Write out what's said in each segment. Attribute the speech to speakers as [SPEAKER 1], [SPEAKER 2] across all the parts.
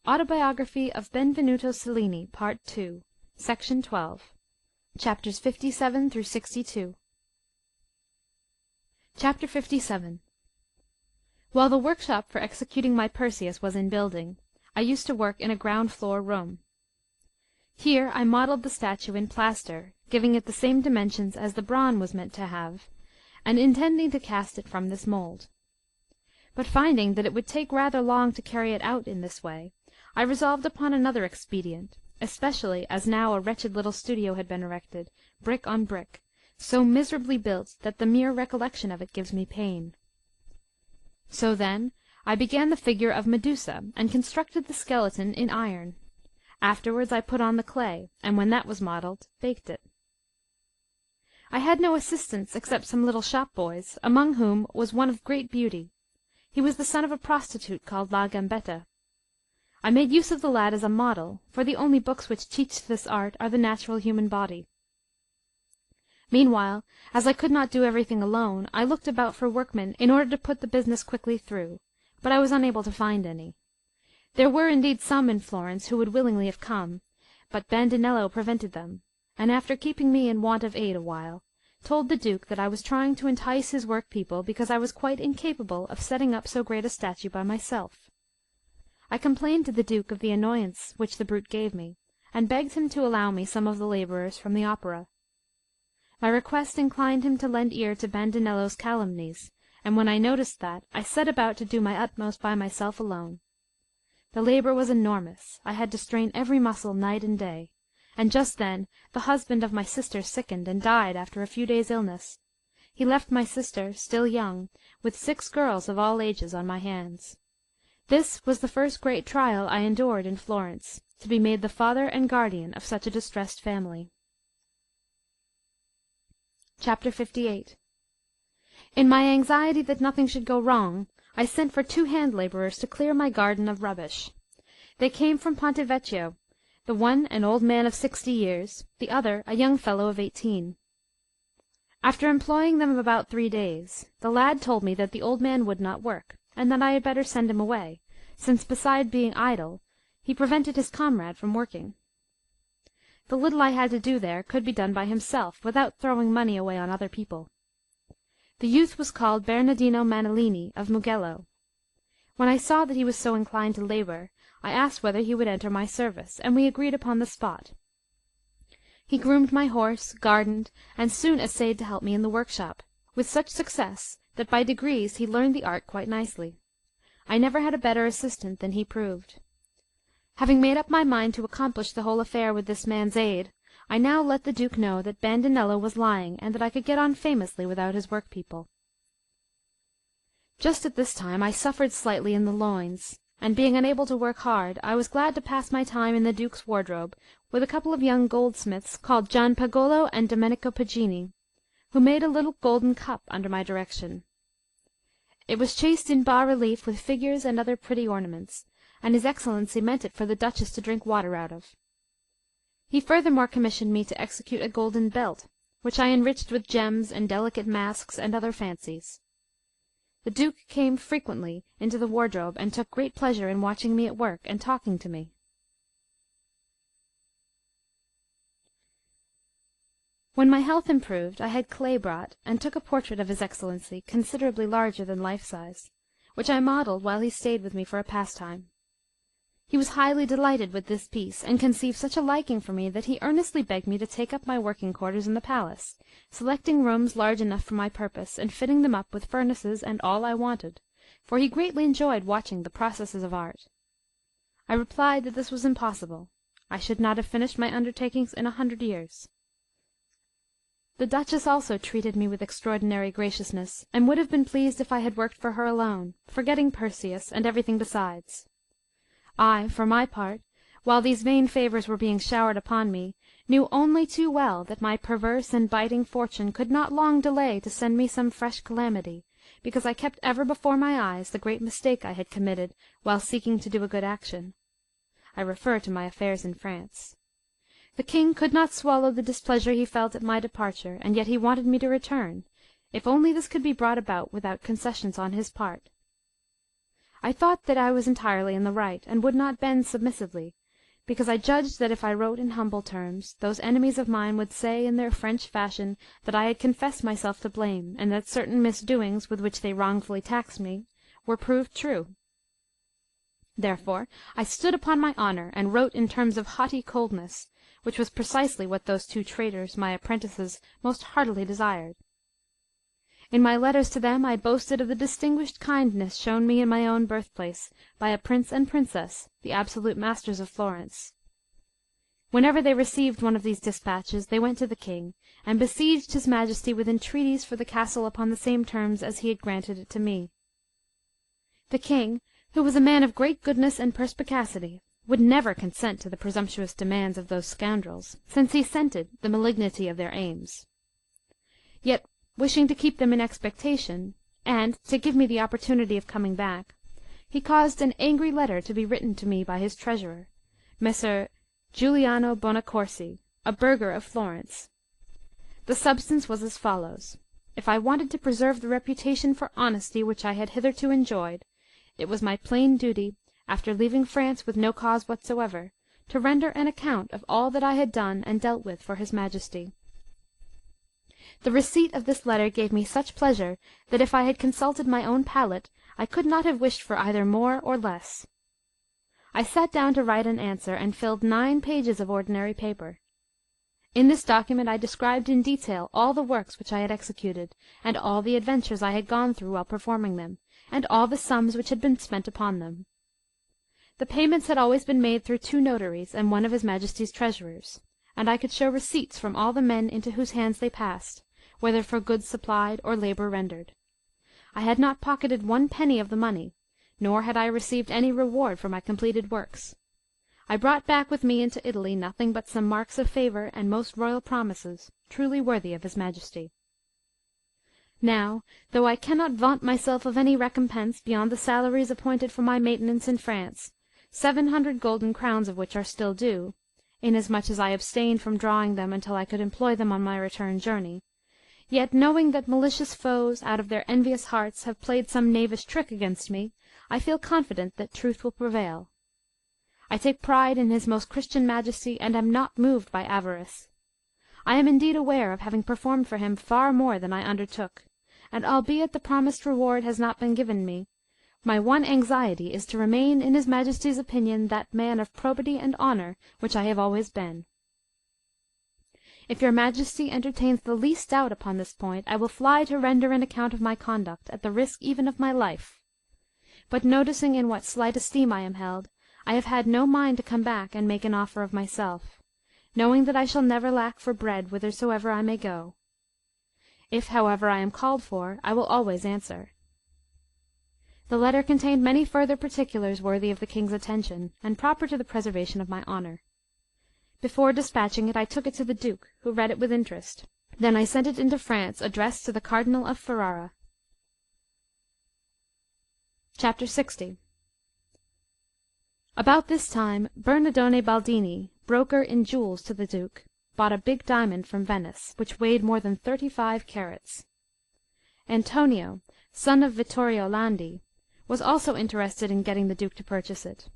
[SPEAKER 1] Autobiography of Benvenuto Cellini, Part II, Section 12, Chapters 57 through 62. Chapter 57. While the workshop for executing my Perseus was in building, I used to work in a ground-floor room. Here I modelled the statue in plaster, giving it the same dimensions as the bronze was meant to have, and intending to cast it from this mould. But finding that it would take rather long to carry it out in this way, I resolved upon another expedient, especially as now a wretched little studio had been erected, brick on brick, so miserably built that the mere recollection of it gives me pain. So then I began the figure of Medusa, and constructed the skeleton in iron. Afterwards I put on the clay, and when that was modelled, baked it. I had no assistants except some little shop-boys, among whom was one of great beauty. He was the son of a prostitute called Lisabetta. I made use of the lad as a model, for the only books which teach this art are the natural human body. Meanwhile, as I could not do everything alone, I looked about for workmen in order to put the business quickly through, but I was unable to find any. There were indeed some in Florence who would willingly have come, but Bandinello prevented them, and after keeping me in want of aid a while, told the Duke that I was trying to entice his work-people because I was quite incapable of setting up so great a statue by myself. I complained to the Duke of the annoyance which the brute gave me, and begged him to allow me some of the labourers from the opera. My request inclined him to lend ear to Bandinello's calumnies, and when I noticed that, I set about to do my utmost by myself alone. The labour was enormous. I had to strain every muscle night and day, and just then the husband of my sister sickened and died after a few days' illness. He left my sister, still young, with 6 girls of all ages on my hands. This was the first great trial I endured in Florence, to be made the father and guardian of such a distressed family. Chapter 58. In my anxiety that nothing should go wrong, I sent for 2 hand-labourers to clear my garden of rubbish. They came from Pontevecchio, the one an old man of 60 years, the other a young fellow of 18. After employing them about 3 days, the lad told me that the old man would not work, and that I had better send him away, since beside being idle, he prevented his comrade from working. The little I had to do there could be done by himself, without throwing money away on other people. The youth was called Bernardino Manilini of Mugello. When I saw that he was so inclined to labour, I asked whether he would enter my service, and we agreed upon the spot. He groomed my horse, gardened, and soon essayed to help me in the workshop, with such success that by degrees he learned the art quite nicely. I never had a better assistant than he proved. Having made up my mind to accomplish the whole affair with this man's aid, I now let the Duke know that Bandinello was lying, and that I could get on famously without his work-people. Just at this time I suffered slightly in the loins, and being unable to work hard, I was glad to pass my time in the Duke's wardrobe with a couple of young goldsmiths called Gian Pagolo and Domenico Poggini, who made a little golden cup under my direction. It was chased in bas-relief with figures and other pretty ornaments, and his Excellency meant it for the Duchess to drink water out of. He furthermore commissioned me to execute a golden belt, which I enriched with gems and delicate masks and other fancies. The Duke came frequently into the wardrobe, and took great pleasure in watching me at work and talking to me. When my health improved, I had clay brought, and took a portrait of his Excellency, considerably larger than life-size, which I modelled while he stayed with me for a pastime. He was highly delighted with this piece, and conceived such a liking for me that he earnestly begged me to take up my working quarters in the palace, selecting rooms large enough for my purpose, and fitting them up with furnaces and all I wanted, for he greatly enjoyed watching the processes of art. I replied that this was impossible. I should not have finished my undertakings in 100 years. The Duchess also treated me with extraordinary graciousness, and would have been pleased if I had worked for her alone, forgetting Perseus and everything besides. I, for my part, while these vain favours were being showered upon me, knew only too well that my perverse and biting fortune could not long delay to send me some fresh calamity, because I kept ever before my eyes the great mistake I had committed while seeking to do a good action. I refer to my affairs in France. The king could not swallow the displeasure he felt at my departure, and yet he wanted me to return, if only this could be brought about without concessions on his part. I thought that I was entirely in the right, and would not bend submissively, because I judged that if I wrote in humble terms, those enemies of mine would say in their French fashion that I had confessed myself to blame, and that certain misdoings, with which they wrongfully taxed me, were proved true. Therefore I stood upon my honour, and wrote in terms of haughty coldness, which was precisely what those two traitors, my apprentices, most heartily desired. In my letters to them I boasted of the distinguished kindness shown me in my own birthplace by a prince and princess, the absolute masters of Florence. Whenever they received one of these dispatches, they went to the king, and besieged his majesty with entreaties for the castle upon the same terms as he had granted it to me. The king, who was a man of great goodness and perspicacity, would never consent to the presumptuous demands of those scoundrels, since he scented the malignity of their aims. Yet, wishing to keep them in expectation, and to give me the opportunity of coming back, he caused an angry letter to be written to me by his treasurer, Messer Giuliano Bonacorsi, a burgher of Florence. The substance was as follows: if I wanted to preserve the reputation for honesty which I had hitherto enjoyed, it was my plain duty, after leaving France with no cause whatsoever, to render an account of all that I had done and dealt with for his majesty. The receipt of this letter gave me such pleasure that if I had consulted my own palate I could not have wished for either more or less. I sat down to write an answer, and filled 9 pages of ordinary paper. In this document I described in detail all the works which I had executed, and all the adventures I had gone through while performing them, and all the sums which had been spent upon them. The payments had always been made through 2 notaries and one of his Majesty's treasurers, and I could show receipts from all the men into whose hands they passed, whether for goods supplied or labour rendered. I had not pocketed 1 penny of the money, nor had I received any reward for my completed works. I brought back with me into Italy nothing but some marks of favour and most royal promises, truly worthy of his Majesty. Now, though I cannot vaunt myself of any recompense beyond the salaries appointed for my maintenance in France, 700 golden crowns of which are still due, inasmuch as I abstained from drawing them until I could employ them on my return journey, yet knowing that malicious foes, out of their envious hearts, have played some knavish trick against me, I feel confident that truth will prevail. I take pride in his most Christian Majesty, and am not moved by avarice. I am indeed aware of having performed for him far more than I undertook, and albeit the promised reward has not been given me, my one anxiety is to remain in his Majesty's opinion that man of probity and honour which I have always been. If your Majesty entertains the least doubt upon this point, I will fly to render an account of my conduct, at the risk even of my life. But noticing in what slight esteem I am held, I have had no mind to come back and make an offer of myself, knowing that I shall never lack for bread whithersoever I may go. If, however, I am called for, I will always answer. The letter contained many further particulars worthy of the king's attention, and proper to the preservation of my honour. Before dispatching it, I took it to the Duke, who read it with interest. Then I sent it into France, addressed to the Cardinal of Ferrara. Chapter 60. About this time Bernardone Baldini, broker in jewels to the Duke, bought a big diamond from Venice, which weighed more than 35 carats. Antonio, son of Vittorio Landi, was also interested in getting the Duke to purchase it.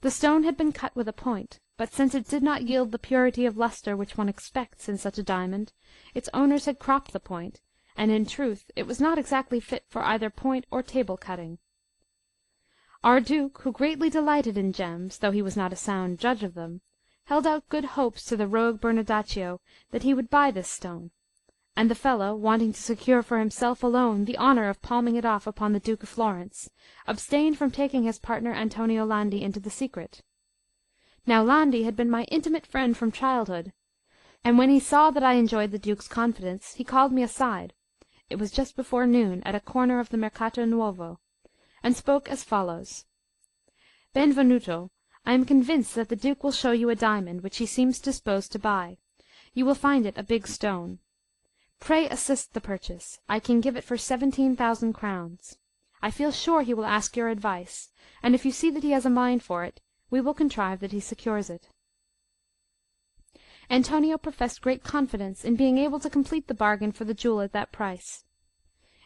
[SPEAKER 1] The stone had been cut with a point, but since it did not yield the purity of lustre which one expects in such a diamond, its owners had cropped the point, and in truth it was not exactly fit for either point or table cutting. Our Duke, who greatly delighted in gems, though he was not a sound judge of them, held out good hopes to the rogue Bernardaccio that he would buy this stone, and the fellow, wanting to secure for himself alone the honour of palming it off upon the Duke of Florence, abstained from taking his partner Antonio Landi into the secret. Now Landi had been my intimate friend from childhood, and when he saw that I enjoyed the Duke's confidence, he called me aside, it was just before noon, at a corner of the Mercato Nuovo, and spoke as follows: "Benvenuto, I am convinced that the Duke will show you a diamond, which he seems disposed to buy. You will find it a big stone. Pray assist the purchase. I can give it for 17,000 crowns. I feel sure he will ask your advice, and if you see that he has a mind for it, we will contrive that he secures it." Antonio professed great confidence in being able to complete the bargain for the jewel at that price.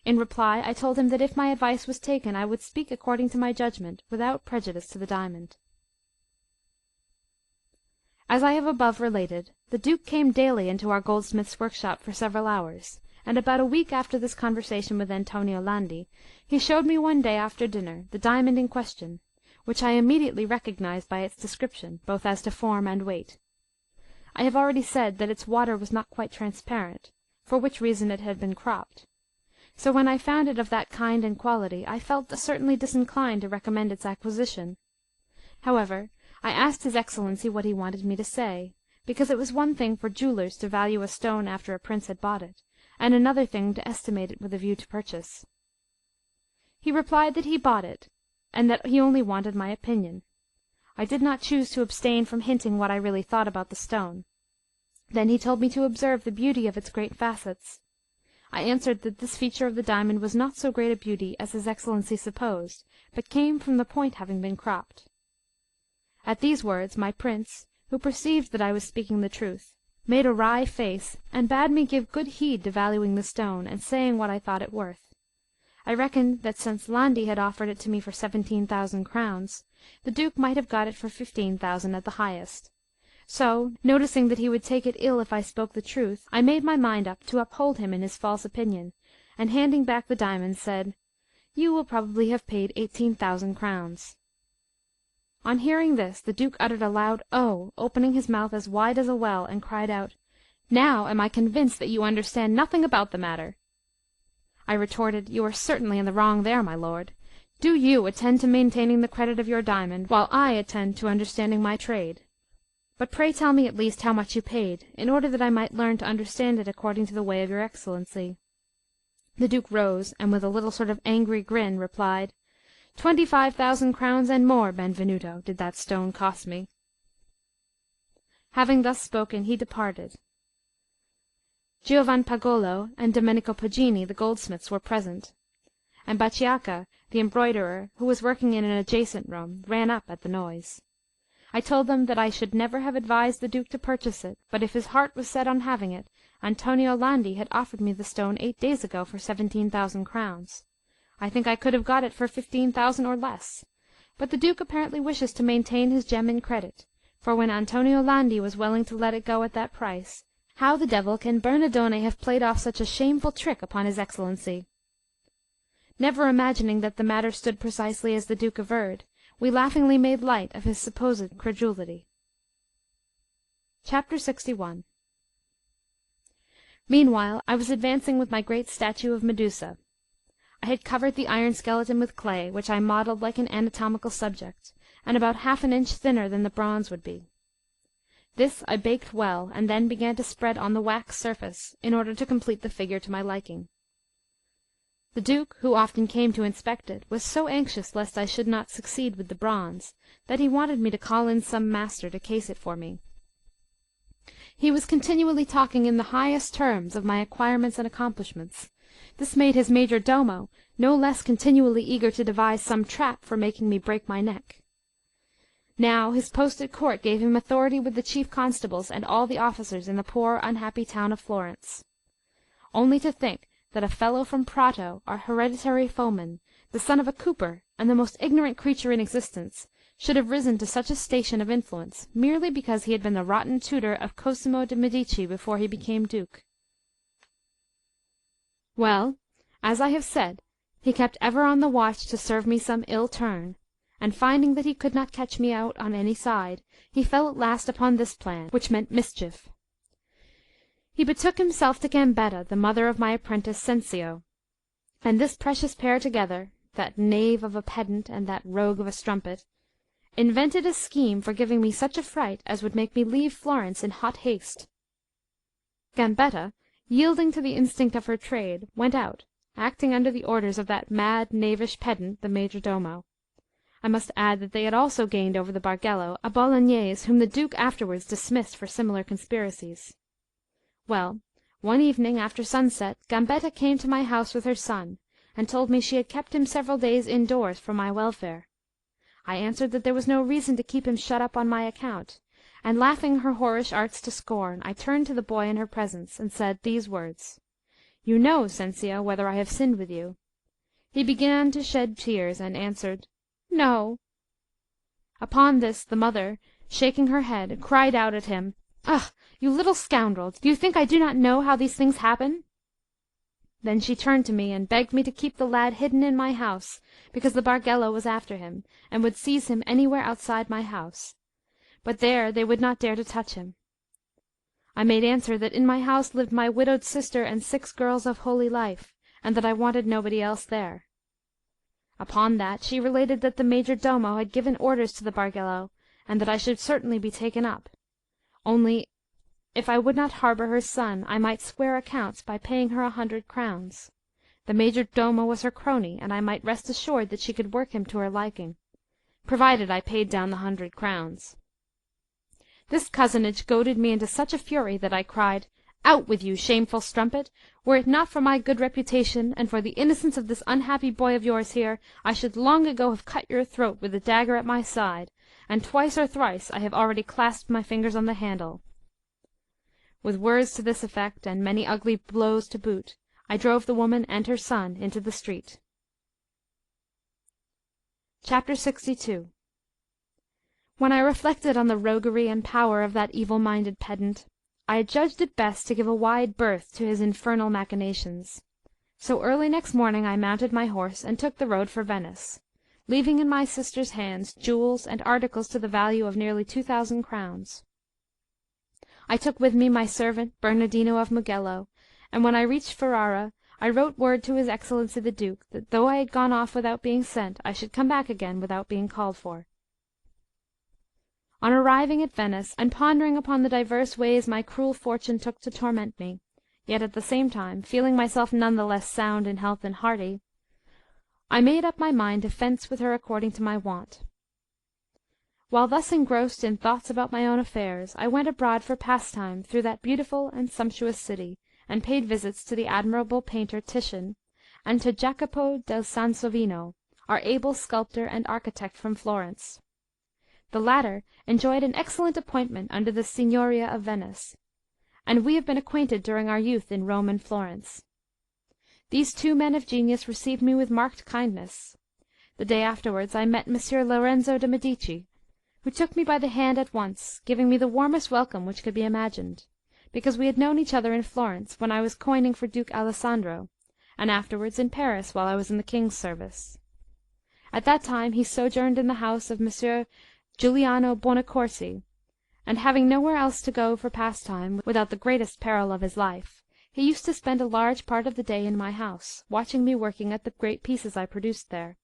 [SPEAKER 1] In reply I told him that if my advice was taken I would speak according to my judgment, without prejudice to the diamond. As I have above related, the Duke came daily into our goldsmith's workshop for several hours, and about a week after this conversation with Antonio Landi, he showed me one day after dinner the diamond in question, which I immediately recognized by its description, both as to form and weight. I have already said that its water was not quite transparent, for which reason it had been cropped. So when I found it of that kind and quality, I felt certainly disinclined to recommend its acquisition. However, I asked his Excellency what he wanted me to say, because it was one thing for jewellers to value a stone after a prince had bought it, and another thing to estimate it with a view to purchase. He replied that he bought it, and that he only wanted my opinion. I did not choose to abstain from hinting what I really thought about the stone. Then he told me to observe the beauty of its great facets. I answered that this feature of the diamond was not so great a beauty as his Excellency supposed, but came from the point having been cropped. At these words my prince, who perceived that I was speaking the truth, made a wry face, and bade me give good heed to valuing the stone, and saying what I thought it worth. I reckoned that since Landi had offered it to me for 17,000 crowns, the Duke might have got it for 15,000 at the highest. So, noticing that he would take it ill if I spoke the truth, I made my mind up to uphold him in his false opinion, and handing back the diamond, said, "You will probably have paid 18,000 crowns." On hearing this, the Duke uttered a loud "Oh!" opening his mouth as wide as a well, and cried out, "Now am I convinced that you understand nothing about the matter." I retorted, "You are certainly in the wrong there, my lord. Do you attend to maintaining the credit of your diamond, while I attend to understanding my trade. But pray tell me at least how much you paid, in order that I might learn to understand it according to the way of your Excellency." The Duke rose, and with a little sort of angry grin replied, 25,000 crowns and more, Benvenuto, did that stone cost me." Having thus spoken, he departed. Giovan Pagolo and Domenico Poggini, the goldsmiths, were present, and Bachiacca, the embroiderer, who was working in an adjacent room, ran up at the noise. I told them that I should never have advised the Duke to purchase it, but if his heart was set on having it, Antonio Landi had offered me the stone 8 days ago for 17,000 crowns. I think I could have got it for 15,000 or less. But the Duke apparently wishes to maintain his gem in credit, for when Antonio Landi was willing to let it go at that price, how the devil can Bernardone have played off such a shameful trick upon his Excellency? Never imagining that the matter stood precisely as the Duke averred, we laughingly made light of his supposed credulity. Chapter 61. Meanwhile I was advancing with my great statue of Medusa. I had covered the iron skeleton with clay, which I modelled like an anatomical subject, and about half an inch thinner than the bronze would be. This I baked well, and then began to spread on the wax surface, in order to complete the figure to my liking. The Duke, who often came to inspect it, was so anxious lest I should not succeed with the bronze, that he wanted me to call in some master to case it for me. He was continually talking in the highest terms of my acquirements and accomplishments. This made his major domo no less continually eager to devise some trap for making me break my neck. Now his post at court gave him authority with the chief constables and all the officers in the poor unhappy town of Florence. Only to think that a fellow from Prato, our hereditary foeman, the son of a cooper, and the most ignorant creature in existence, should have risen to such a station of influence, merely because he had been the rotten tutor of Cosimo de' Medici before he became duke. Well, as I have said, he kept ever on the watch to serve me some ill turn, and finding that he could not catch me out on any side, he fell at last upon this plan, which meant mischief. He betook himself to Gambetta, the mother of my apprentice Cencio, and this precious pair together, that knave of a pedant and that rogue of a strumpet, invented a scheme for giving me such a fright as would make me leave Florence in hot haste. Gambetta, yielding to the instinct of her trade, went out, acting under the orders of that mad knavish pedant the major domo. I must add that they had also gained over the Bargello, a Bolognese whom the Duke afterwards dismissed for similar conspiracies. Well, one evening after sunset Gambetta came to my house with her son, and told me she had kept him several days indoors for my welfare. I answered that there was no reason to keep him shut up on my account, and laughing her whorish arts to scorn, I turned to the boy in her presence, and said these words: You know, Sensio, whether I have sinned with you. He began to shed tears, and answered, No. Upon this the mother, shaking her head, cried out at him, Ugh! You little scoundrel! Do you think I do not know how these things happen? Then she turned to me, and begged me to keep the lad hidden in my house, because the Bargello was after him, and would seize him anywhere outside my house. But there they would not dare to touch him. I made answer that in my house lived my widowed sister and 6 girls of holy life, and that I wanted nobody else there. Upon that she related that the major domo had given orders to the Bargello, and that I should certainly be taken up. Only, if I would not harbour her son, I might square accounts by paying her 100 crowns. The major domo was her crony, and I might rest assured that she could work him to her liking, provided I paid down the 100 crowns. This cozenage goaded me into such a fury that I cried, Out with you, shameful strumpet! Were it not for my good reputation, and for the innocence of this unhappy boy of yours here, I should long ago have cut your throat with the dagger at my side, and twice or thrice I have already clasped my fingers on the handle. With words to this effect, and many ugly blows to boot, I drove the woman and her son into the street. Chapter 62. When I reflected on the roguery and power of that evil-minded pedant, I judged it best to give a wide berth to his infernal machinations. So early next morning I mounted my horse and took the road for Venice, leaving in my sister's hands jewels and articles to the value of nearly 2,000 crowns. I took with me my servant Bernardino of Mugello, and when I reached Ferrara I wrote word to his Excellency the Duke that though I had gone off without being sent, I should come back again without being called for. On arriving at Venice, and pondering upon the diverse ways my cruel fortune took to torment me, yet at the same time feeling myself none the less sound in health and hearty, I made up my mind to fence with her according to my wont. While thus engrossed in thoughts about my own affairs, I went abroad for pastime through that beautiful and sumptuous city, and paid visits to the admirable painter Titian, and to Jacopo del Sansovino, our able sculptor and architect from Florence. The latter enjoyed an excellent appointment under the Signoria of Venice, and we have been acquainted during our youth in Rome and Florence. These 2 men of genius received me with marked kindness. The day afterwards I met Messer Lorenzo de' Medici, who took me by the hand at once, giving me the warmest welcome which could be imagined, because we had known each other in Florence when I was coining for Duke Alessandro, and afterwards in Paris while I was in the king's service. At that time he sojourned in the house of Messer Giuliano Buonaccorsi, and having nowhere else to go for pastime without the greatest peril of his life, he used to spend a large part of the day in my house, watching me working at the great pieces I produced there.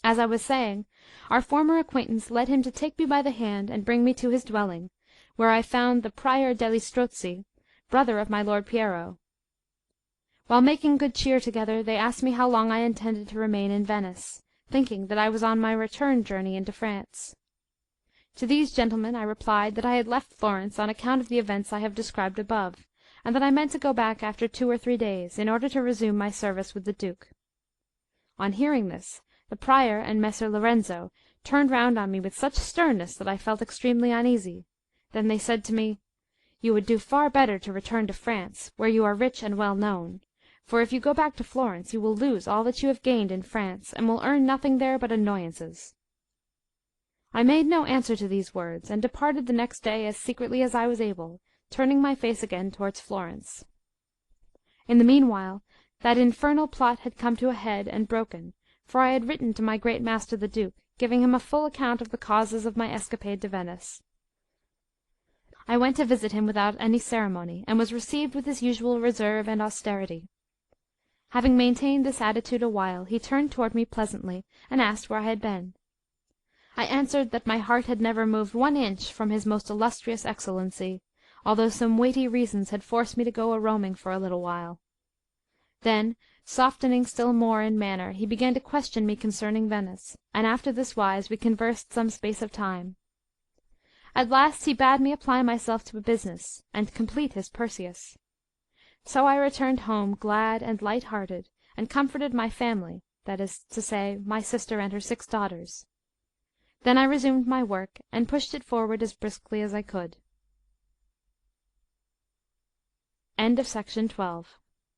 [SPEAKER 1] As I was saying, our former acquaintance led him to take me by the hand and bring me to his dwelling, where I found the Prior degli Strozzi, brother of my lord Piero. While making good cheer together, they asked me how long I intended to remain in Venice, thinking that I was on my return journey into France. To these gentlemen I replied that I had left Florence on account of the events I have described above, and that I meant to go back after 2 or 3 days, in order to resume my service with the Duke. On hearing this, the Prior and Messer Lorenzo turned round on me with such sternness that I felt extremely uneasy. Then they said to me, You would do far better to return to France, where you are rich and well known, for if you go back to Florence you will lose all that you have gained in France, and will earn nothing there but annoyances. I made no answer to these words, and departed the next day as secretly as I was able, turning my face again towards Florence. In the meanwhile that infernal plot had come to a head and broken, for I had written to my great master the Duke, giving him a full account of the causes of my escapade to Venice. I went to visit him without any ceremony, and was received with his usual reserve and austerity. Having maintained this attitude a while, he turned toward me pleasantly, and asked where I had been. I answered that my heart had never moved 1 inch from his most illustrious Excellency, although some weighty reasons had forced me to go a-roaming for a little while. Then, softening still more in manner, he began to question me concerning Venice, and after this wise we conversed some space of time. At last he bade me apply myself to business, and complete his Perseus. So I returned home glad and light-hearted, and comforted my family, that is to say, my sister and her 6 daughters. Then I resumed my work, and pushed it forward as briskly as I could. End of Section 12.